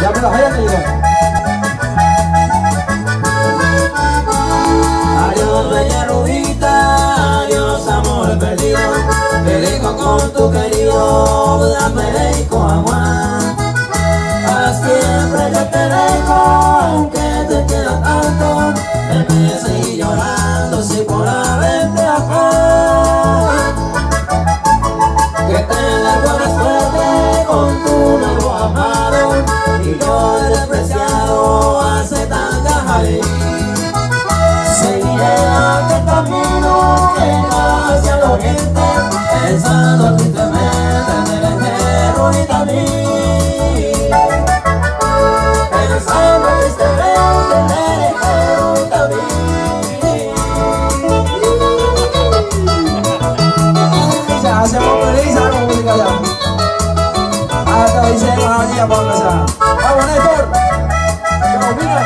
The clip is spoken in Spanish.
Ya me la voy a ayudar. Adiós bella rubita, adiós amor perdido. Te dejo con tu querido México agua. Para siempre yo te dejo, aunque te quiera tanto. En vez de seguir llorando, si por haberte acá. Que tengas buena suerte con tu nuevo amado. Y yo he despreciado hace tantas años. Seguiré aquel camino que va hacia el oriente, pensando tristemente en el entierro y también. Pensando tristemente en el entierro y también. Ya hacemos feliz con música ya. Hasta hoy se va a ir a pasar. Vamos, Néstor. Vamos, mira.